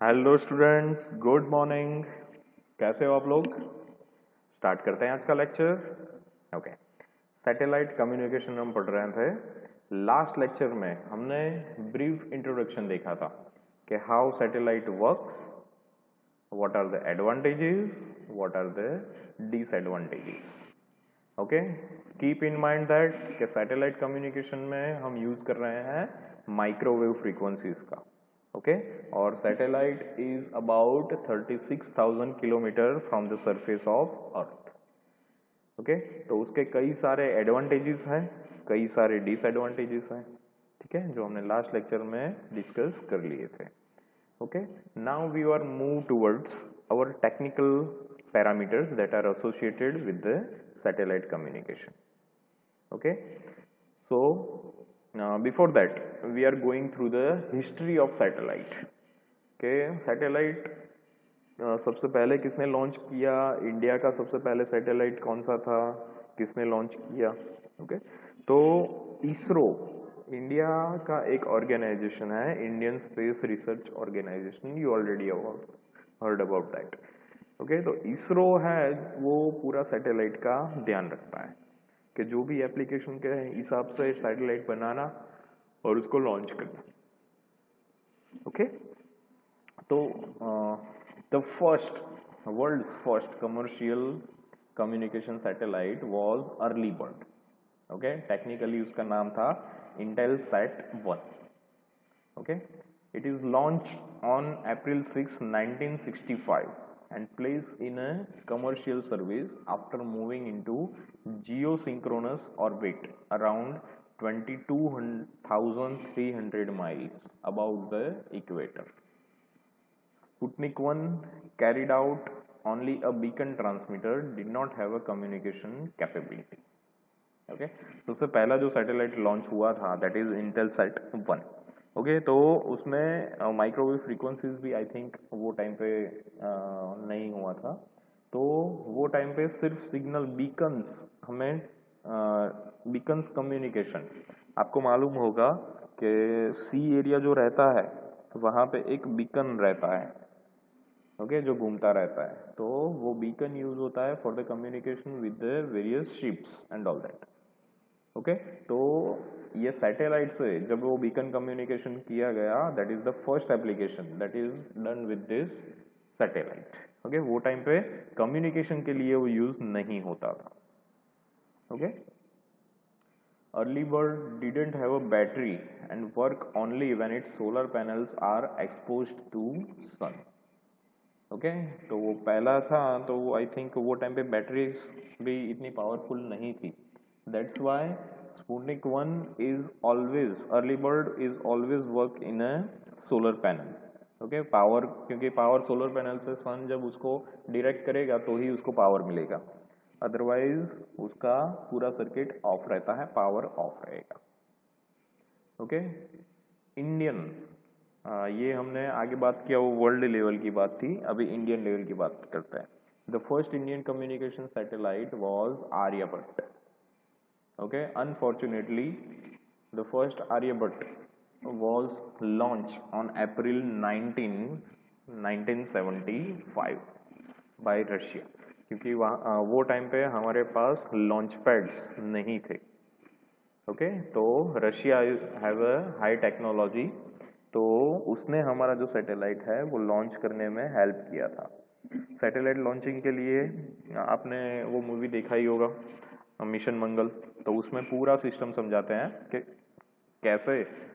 Hello students, good morning. कैसे हो आप लोग? स्टार्ट करते हैं आज का लेक्चर। ओके, सैटेलाइट कम्युनिकेशन हम पढ़ रहे थे। लास्ट लेक्चर में हमने ब्रीफ इंट्रोडक्शन देखा था कि how satellite works, what are the advantages, what are the disadvantages. Okay, keep in mind that कि सैटेलाइट कम्युनिकेशन में हम यूज कर रहे हैं माइक्रोवेव फ्रीक्वेंसीज का। ओके, और satellite is about 36,000 kilometre from the surface of earth. Okay, तो उसके कई सारे एडवांटेजेस हैं, कई सारे डिसएडवांटेजेस हैं, ठीक है, जो हमने लास्ट लेक्चर में डिस्कस कर लिए थे। Okay, now we are move towards our technical parameters that are associated with the satellite communication. Okay, so before that we are going through the history of satellite. Okay, satellite सबसे पहले किसने launch किया? India का सबसे पहले satellite कौन सा था, किसने लॉन्च किया? ओके, तो इसरो इंडिया का एक ऑर्गेनाइजेशन है, Indian space research organisation. You already heard about that. Okay, तो इसरो है वो पूरा सैटेलाइट का ध्यान रखता है कि जो भी एप्लीकेशन के हिसाब से सैटेलाइट बनाना और उसको लॉन्च करना। ओके, तो the first world's first commercial communication satellite was early bird. Okay, technically उसका नाम था Intelsat 1। Okay, it is launched on April 6, 1965 and placed in a commercial service after moving into geosynchronous orbit around 22,300 miles above the equator. Sputnik 1 carried out only a beacon transmitter, did not have a communication capability. Okay, सबसे पहला जो satellite launch हुआ था that is Intelsat 1। Okay, तो उसमें microwave frequencies भी आई think वो time पे नहीं हुआ था। तो वो टाइम पे सिर्फ सिग्नल बीकन्स हमें बीकन्स कम्युनिकेशन। आपको मालूम होगा कि सी एरिया जो रहता है वहाँ पे एक बीकन रहता है, ओके, जो घूमता रहता है। तो वो बीकन यूज होता है for the communication with the various ships and all that. Okay, तो ये सैटेलाइट से जब वो बीकन कम्युनिकेशन किया गया, that is the first application that is done with this satellite. Okay, वो टाइम पे कम्युनिकेशन के लिए वो यूज नहीं होता था। Okay, early bird didn't have a battery and work only when its solar panels are exposed to sun. Okay, तो वो पहला था, तो आई थिंक वो टाइम पे बैटरीज भी इतनी पावरफुल नहीं थी। That's why Sputnik 1 is always, early bird is always work in a solar panel. Okay, power, क्योंकि पावर सोलर पैनल से सन जब उसको डायरेक्ट करेगा तो ही उसको पावर मिलेगा, अदरवाइज उसका पूरा सर्किट ऑफ रहता है, पावर ऑफ रहेगा। ओके, इंडियन, ये हमने आगे बात किया, वो वर्ल्ड लेवल की बात थी, अभी इंडियन लेवल की बात करते हैं। The first Indian communication satellite was Aryabhata. Okay, unfortunately, the first Aryabhat was launched on April 19, 1975 by Russia, क्योंकि वो टाइम पे हमारे पास लॉन्च पैड्स नहीं थे। ओके, तो Russia have a high technology, तो उसने हमारा जो सैटेलाइट है वो लॉन्च करने में हेल्प किया था। सैटेलाइट लॉन्चिंग के लिए आपने वो मूवी देखा ही होगा, मिशन मंगल। तो उसमें पूरा सिस्टम समझाते हैं कि कैसे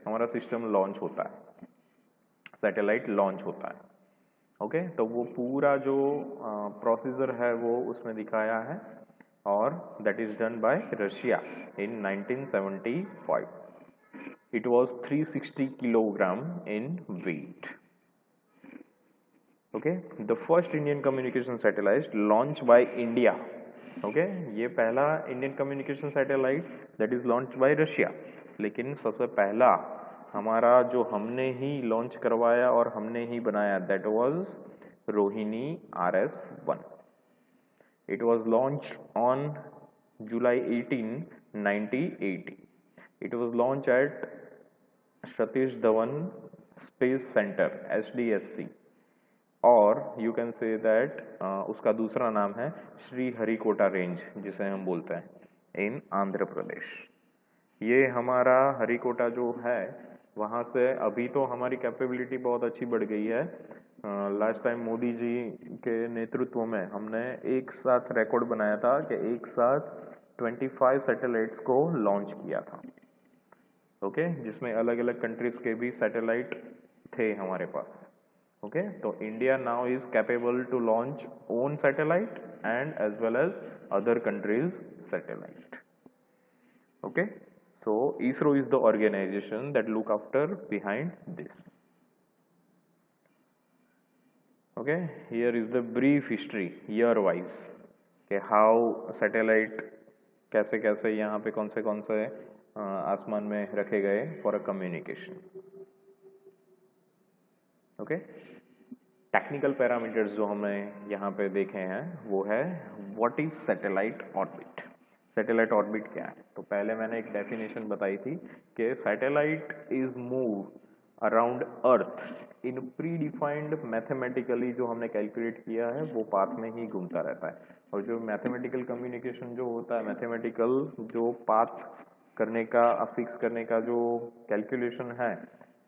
हमारा सिस्टम लॉन्च होता है, सैटेलाइट लॉन्च होता है। ओके, तो वो पूरा जो प्रोसीजर है वो उसमें दिखाया है, और that is done by Russia in 1975। It was 360 kilogram in weight. Okay, the first Indian communication satellite launch by India. Okay, ये पहला Indian communication satellite that is launch by Russia, लेकिन सबसे पहला हमारा जो हमने ही लॉन्च करवाया और हमने ही बनाया that was Rohini RS-1। It was launch on July 18, 1980। It was launch eight Satish Dhawan space centre SDSC और यू कैन से दैट उसका दूसरा नाम है श्रीहरिकोटा रेंज, जिसे हम बोलते हैं इन आंध्र प्रदेश। ये हमारा हरिकोटा जो है वहाँ से अभी तो हमारी कैपेबिलिटी बहुत अच्छी बढ़ गई है। लास्ट टाइम मोदी जी के नेतृत्व में हमने एक साथ रिकॉर्ड बनाया था कि एक साथ 25 सैटेलाइट्स को लॉन्च किया था, ओके, जिसमें अलग अलग कंट्रीज के भी सैटेलाइट थे हमारे पास। ओके, तो India now is capable to launch own satellite and as well as other countries satellite. Okay, so ISRO is the organization that look after behind this. Okay, here is the brief history year wise कि how satellite कैसे कैसे यहाँ पे कौन से आसमान में रखे गए for a communication. Okay, technical parameters जो हमने यहाँ पे देखे हैं वो है what is satellite orbit. Satellite orbit क्या है? तो पहले मैंने एक डेफिनेशन बताई थी कि satellite is move around earth in pre defined mathematically, जो हमने कैलकुलेट किया है वो पाथ में ही घूमता रहता है। और जो मैथमेटिकल कम्युनिकेशन जो होता है, मैथमेटिकल जो पाथ करने का फिक्स करने का जो कैलकुलेशन है,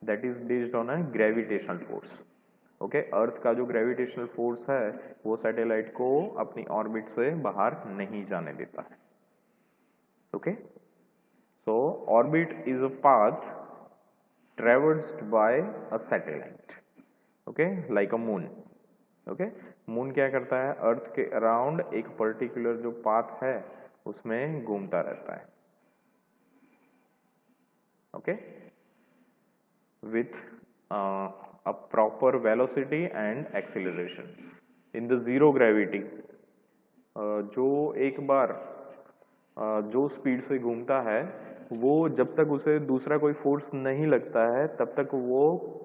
that is based on a gravitational force. Okay, earth का जो ग्रेविटेशनल फोर्स है वो सैटेलाइट को अपनी ऑर्बिट से बाहर नहीं जाने देता है। Okay, so orbit is a path traversed by a satellite, okay, like a moon. Okay, moon क्या करता है? अर्थ के अराउंड एक पर्टिकुलर जो पाथ है उसमें घूमता रहता है। Okay, with a proper velocity and acceleration in the zero gravity, जो एक बार जो स्पीड से घूमता है वो जब तक उसे दूसरा कोई फोर्स नहीं लगता है तब तक वो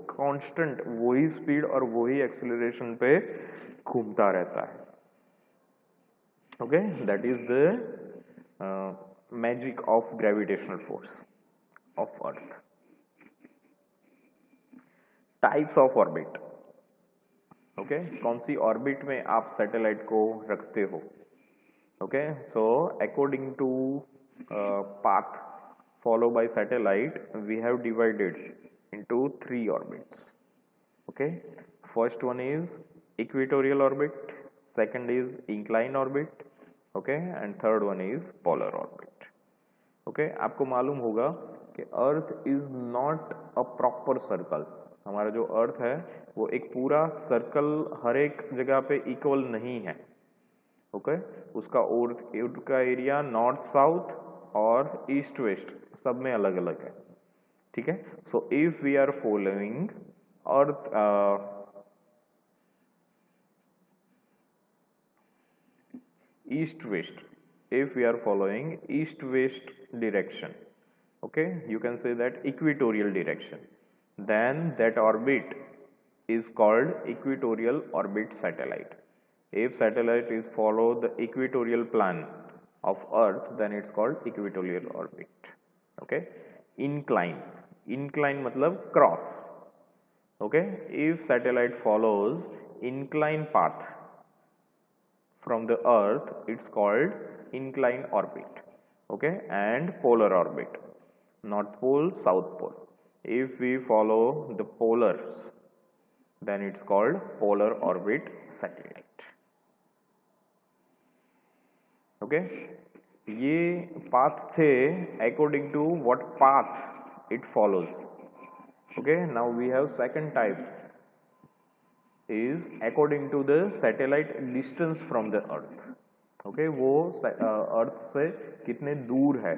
कांस्टेंट वही स्पीड और वही एक्सेलरेशन पे घूमता रहता है। Okay, that is the magic of gravitational force of earth. Types of orbit. Okay, कौन सी ऑर्बिट में आप सैटेलाइट को रखते हो? Okay, so according to path followed by satellite, we have divided into 3 orbits. Okay, first one is equatorial orbit, second is inclined orbit, okay, and third one is polar orbit. Okay, आपको मालूम होगा कि earth is not a proper circle. हमारा जो अर्थ है वो एक पूरा सर्कल हर एक जगह पे इक्वल नहीं है। ओके, उसका अर्थ का एरिया नॉर्थ साउथ और ईस्ट वेस्ट सब में अलग अलग है। ठीक है, so if we are following earth east west, if we are following east west direction, okay, you can say that equatorial direction, then that orbit is called equatorial orbit satellite. If satellite is follow the equatorial plan of earth, then it's called equatorial orbit. Okay, incline मतलब cross. Okay, if satellite follows incline path from the earth, it's called inclined orbit. Okay, and polar orbit, north pole south pole. If we follow the polars, then it's called polar orbit satellite. Okay, ये path थे according to what path it follows. Okay, now we have second type is according to the satellite distance from the earth. Okay, वो अर्थ से कितने दूर है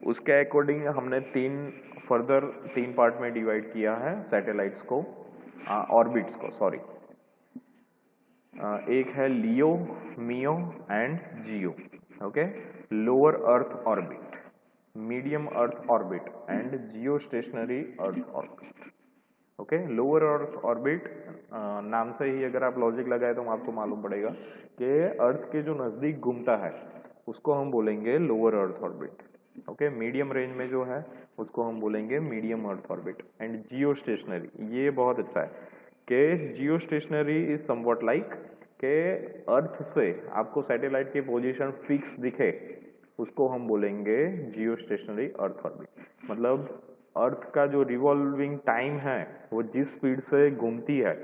उसके according हमने तीन पार्ट में डिवाइड किया है सैटेलाइट्स को, ऑर्बिट्स को, सॉरी। एक है LEO, MEO and GEO. Okay, lower earth orbit, medium earth orbit and geostationary earth orbit. Okay, lower earth orbit नाम से ही अगर आप लॉजिक लगाए तो आपको मालूम पड़ेगा कि अर्थ के जो नजदीक घूमता है उसको हम बोलेंगे lower earth orbit. Okay, medium range में जो है उसको हम बोलेंगे medium earth orbit and Jio stationery. ये बहुत अच्छा है के जियो स्टेशनरी इज समवट लाइक के अर्थ से आपको सैटेलाइट की पोजीशन फिक्स दिखे, उसको हम बोलेंगे जियो स्टेशनरी अर्थ ऑर्बिट। मतलब अर्थ का जो रिवॉल्विंग टाइम है वो जिस स्पीड से घूमती है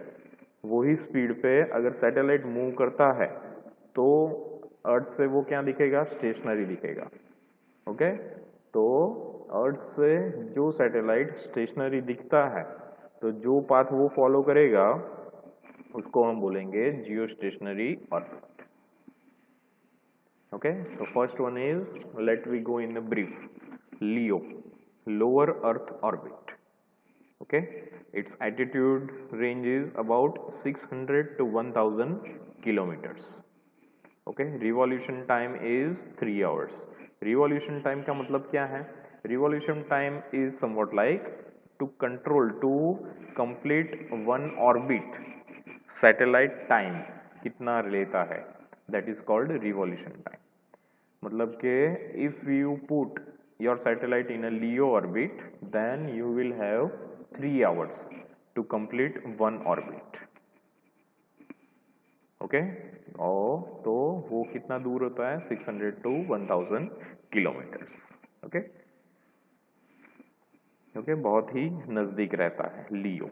वही स्पीड पे अगर सैटेलाइट मूव करता है तो अर्थ से वो क्या दिखेगा, स्टेशनरी दिखेगा। ओके, तो अर्थ से जो सैटेलाइट स्टेशनरी दिखता है तो जो पाथ वो फॉलो करेगा उसको हम बोलेंगे geostationary orbit. Okay, so first one is, let we go in brief, LEO, lower earth orbit. Okay, its altitude range is about 600 to 1000 kilometers. Okay, revolution time is 3 hours. Revolution time का मतलब क्या है? Revolution time is somewhat like to control, to complete one orbit, satellite time कितना लेता है, that is called revolution time. मतलब के if you put your satellite in a LEO orbit, then you will have 3 hours to complete one orbit. Okay, और तो वो कितना दूर होता है, 600 to 1000 किलोमीटर्स। ओके ओके, बहुत ही नजदीक रहता है लियो।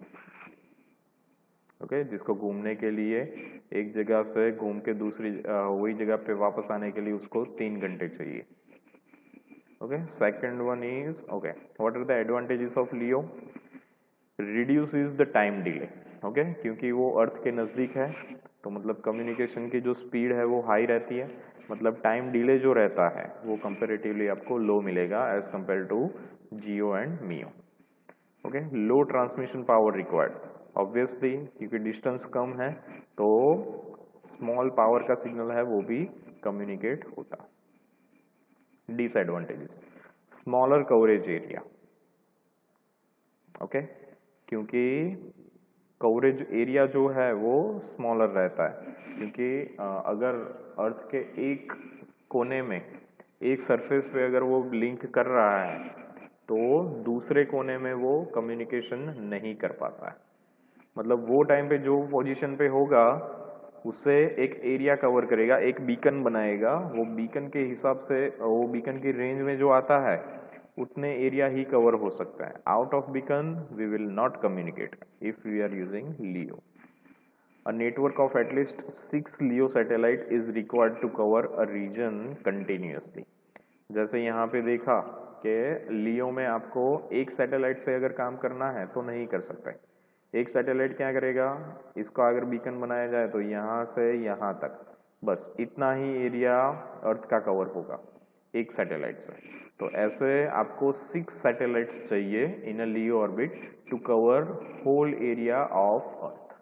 ओके, जिसको घूमने के लिए एक जगह से घूम के दूसरी वही जगह पे वापस आने के लिए उसको 3 घंटे चाहिए। Okay, second one is, okay, what are the advantages of LEO? Reduce is the time delay. Okay, क्योंकि वो अर्थ के नज़दीक है तो मतलब कम्युनिकेशन की जो स्पीड है वो हाई रहती है, मतलब टाइम डिले जो रहता है वो कंपेरेटिवली आपको लो मिलेगा as compare to GEO and MEO. Okay, low transmission power required, obviously क्योंकि डिस्टेंस कम है तो स्मॉल पावर का सिग्नल है वो भी कम्युनिकेट होता। Disadvantages, smaller coverage area. Okay, क्योंकि कवरेज एरिया जो है वो स्मॉलर रहता है, क्योंकि अगर अर्थ के एक कोने में एक सरफेस पे अगर वो लिंक कर रहा है तो दूसरे कोने में वो कम्युनिकेशन नहीं कर पाता है। मतलब वो टाइम पे जो पोजीशन पे होगा उससे एक एरिया कवर करेगा, एक बीकन बनाएगा, वो बीकन के हिसाब से वो बीकन की रेंज में जो आता है उतने एरिया ही कवर हो सकता है। Out of beacon we will not communicate if we are using LEO. A network of at least 6 LEO satellite is required to cover a region continuously. जैसे यहाँ पे देखा कि लियो में आपको एक सैटेलाइट से अगर काम करना है तो नहीं कर सकते। एक सैटेलाइट क्या करेगा, इसका अगर बीकन बनाया जाए तो यहाँ से यहाँ तक बस इतना ही एरिया अर्थ का कवर होगा एक सैटेलाइट से। तो ऐसे आपको 6 सैटेलाइट्स चाहिए in a LEO orbit to cover whole area of earth.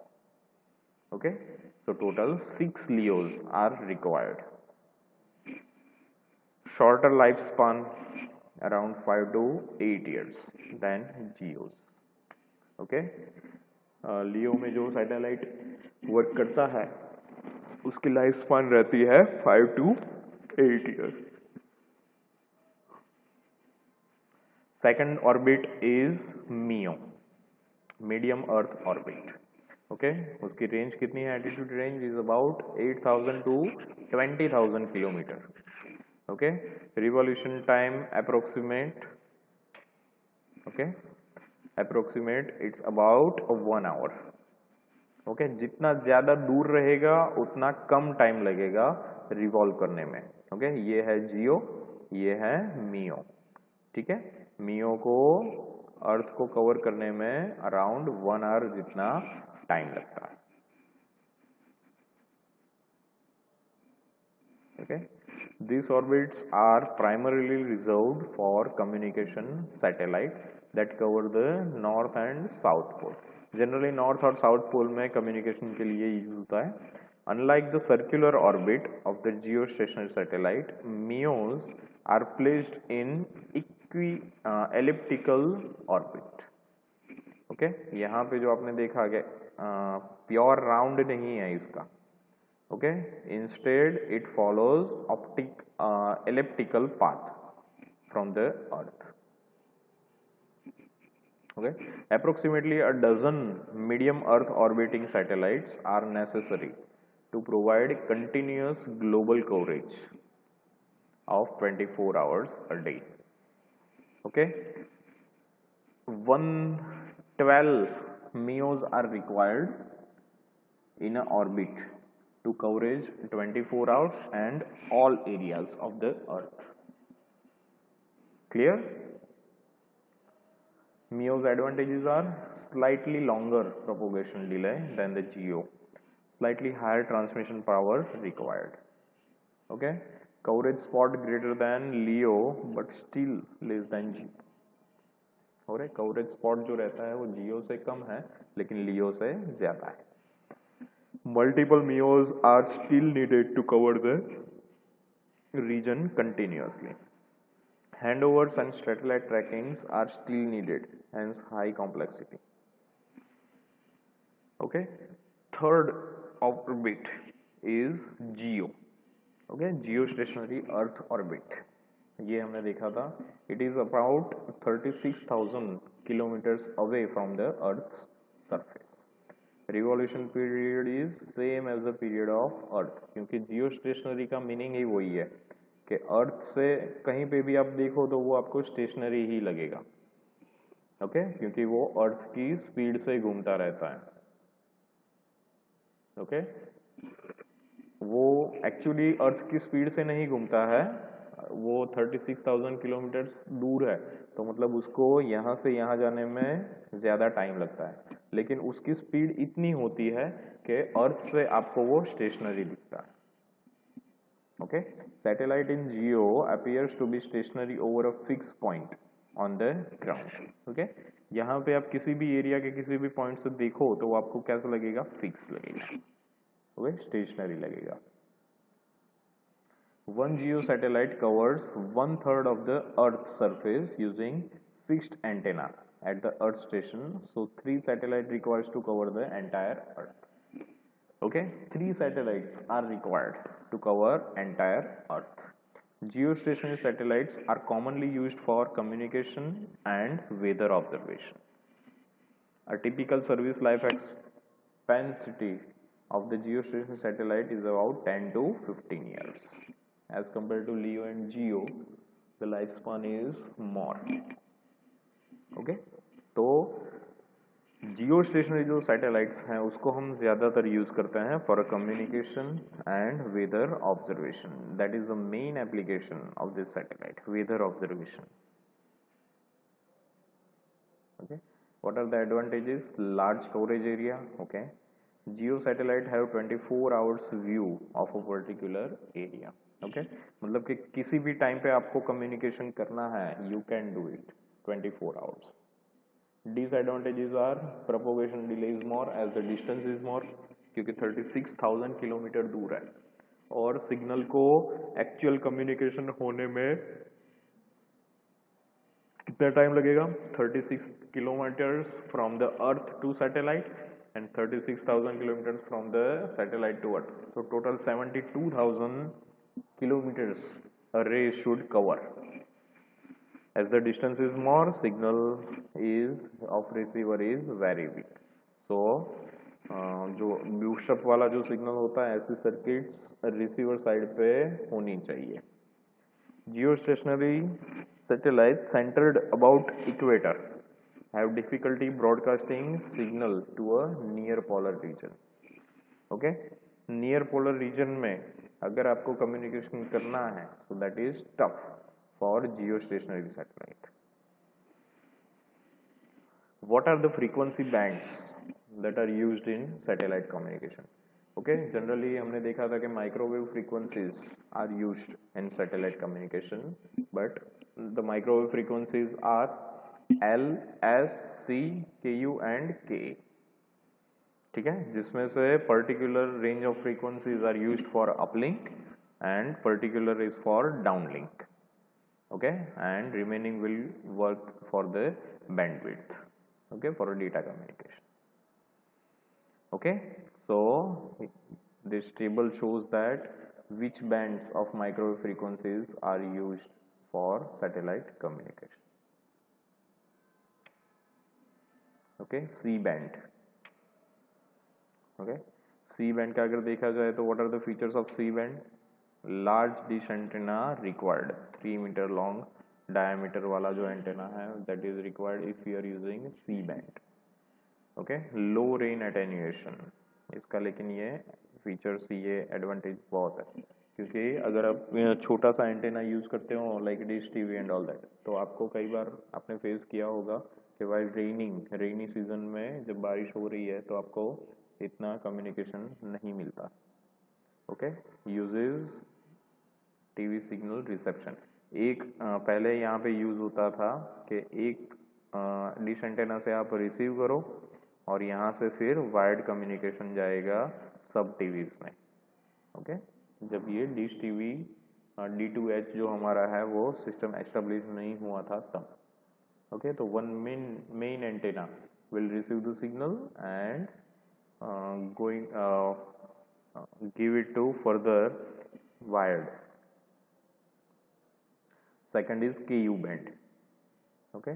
Okay, so total 6 LEOs are required. Shorter life span around 5 to 8 years than GEOs. Okay, LEO में जो सैटेलाइट वर्क करता है उसकी लाइफ स्पान रहती है 5 to 8 years। Second orbit is MEO, medium earth orbit. Okay, उसकी range कितनी है, altitude range is about 8000 to 20000 kilometre. Okay, revolution time approximate, okay, approximate it's about 1 hour। Okay, जितना ज्यादा दूर रहेगा उतना कम टाइम लगेगा रिवॉल्व करने में। ओके, ये है जियो, ये है मियो। ठीक है, मियो को अर्थ को कवर करने में अराउंड 1 hour जितना टाइम लगता है। Okay, these orbits are primarily reserved for communication satellite that cover the north and south pole। Generally north और साउथ पोल में कम्युनिकेशन के लिए यूज होता है। Unlike the circular orbit of the geostationary satellite, MEOs are placed in elliptical orbit. Okay, यहाँ पे जो आपने देखा कि प्योर राउंड नहीं है इसका। Okay, instead it follows elliptical path from the earth। Okay, approximately a dozen medium Earth orbiting satellites are necessary to provide continuous global coverage of 24 hours a day. Okay, 112 MEOs are required in an orbit to coverage 24 hours and all areas of the Earth. Clear? MEO's advantages are slightly longer propagation delay than the GEO, slightly higher transmission power required. Okay, coverage spot greater than LEO but still less than GEO. और coverage spot जो रहता है वो जियो से कम है लेकिन लियो से ज्यादा है. Multiple MEOs are still needed to cover the region continuously. Handovers and satellite trackings are still needed, hence high complexity. Okay, third orbit is GEO. Okay, geostationary Earth orbit. ये हमने देखा था. It is about 36,000 kilometers away from the Earth's surface. Revolution period is same as the period of Earth, क्योंकि geostationary का meaning ही वही है कि अर्थ से कहीं पे भी आप देखो तो वो आपको स्टेशनरी ही लगेगा. ओके, क्योंकि वो अर्थ की स्पीड से घूमता रहता है. ओके, वो एक्चुअली अर्थ की स्पीड से नहीं घूमता है, वो 36,000 किलोमीटर दूर है, तो मतलब उसको यहाँ से यहाँ जाने में ज़्यादा टाइम लगता है, लेकिन उसकी स्पीड इतनी होती है कि अर्थ से आपको वो स्टेशनरी दिखता है. Okay, satellite in GEO appears to be stationary over a fixed point on the ground. Okay, यहाँ पे आप किसी भी एरिया के किसी भी पॉइंट से देखो तो वो आपको कैसा लगेगा? फिक्स लगेगा. ओके, स्टेशनरी लगेगा. One GEO satellite covers 1/3 of the Earth's surface using fixed antenna at the Earth station. So 3 satellite requires to cover the entire Earth. Okay, 3 satellites are required to cover entire Earth. Geostationary satellites are commonly used for communication and weather observation. A typical service life expectancy of the geostationary satellite is about 10 to 15 years. As compared to LEO and GEO, the lifespan is more. Okay, तो जियो stationery जो satellites हैं उसको हम ज़्यादातर use करते हैं for communication and weather observation. That is the main application of this satellite, weather observation. Okay, what are the advantages? Large coverage area. Okay, geo satellite have 24 hours view of a particular area. Okay, मतलब कि किसी भी time पे आपको communication करना है, you can do it 24 hours. Disadvantages are propagation delay is more as the distance is more, क्योंकि 36,000 kilometre दूर है और सिग्नल को एक्चुअल कम्युनिकेशन होने में कितना टाइम लगेगा? 36 kilometers from the earth to satellite and 36,000 kilometers from the satellite to earth. तो total 72,000 kilometers a ray should cover. As the distance is more, signal is of receiver is very weak. So जो ब्यूस्टअप वाला जो signal होता है ऐसी circuits receiver side पे होनी चाहिए. Geo stationary satellite centered about equator have difficulty broadcasting signal to a near polar region. Okay, near polar region में अगर आपको कम्युनिकेशन करना है so that is tough for geostationary satellite. What are the frequency bands that are used in satellite communication? Okay, generally हमने देखा था कि microwave frequencies are used in satellite communication, but the microwave frequencies are L, S, C, Ku and Ka. ठीक है, जिसमें से particular range of frequencies are used for uplink and particular is for downlink. Okay, and remaining will work for the bandwidth. Okay, for data communication. Okay, so this table shows that which bands of microwave frequencies are used for satellite communication. Okay, C band. Okay, C band का अगर देखा जाए तो what are the features of C band? Large dish antenna required, 3 meter long diameter वाला जो antenna है that is required if you are using C band. Okay, low rain attenuation इसका, लेकिन ये फीचर्स, ये एडवांटेज बहुत है, क्योंकि अगर आप छोटा सा एंटेना यूज करते हो like dish TV and all that, तो आपको कई बार आपने फेस किया होगा कि वाइल रेनी सीजन में जब बारिश हो रही है तो आपको इतना कम्युनिकेशन नहीं मिलता। Okay, uses TV signal reception. एक पहले यहाँ पे यूज होता था कि एक डिश एंटेना से आप रिसीव करो और यहाँ से फिर वायर्ड कम्युनिकेशन जाएगा सब टीवीज में। ओके, जब ये डिश टीवी D2H जो हमारा है वो सिस्टम एस्टेब्लिश नहीं हुआ था तब। ओके, तो one main antenna will receive the signal and going give it to further wired. Second is KU band. Okay,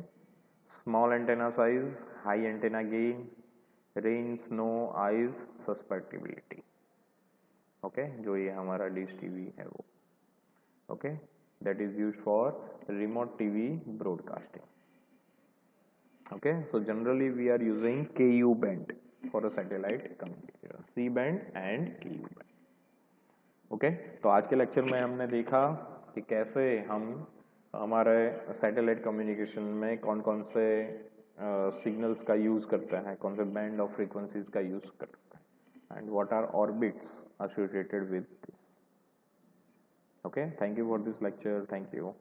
small antenna size, high antenna gain, rain, snow, ice susceptibility. Okay, जो ये हमारा dish TV है वो। Okay, that is used for remote TV broadcasting. Okay, so generally we are using KU band for a satellite communication, C band and KU band. Okay, तो आज के lecture में हमने देखा कि कैसे हम हमारे सैटेलाइट कम्युनिकेशन में कौन कौन से सिग्नल्स का यूज़ करते हैं, कौन से बैंड ऑफ फ्रीक्वेंसीज का यूज़ करते हैं, and what are orbits associated with this. Okay, thank you for this lecture, thank you.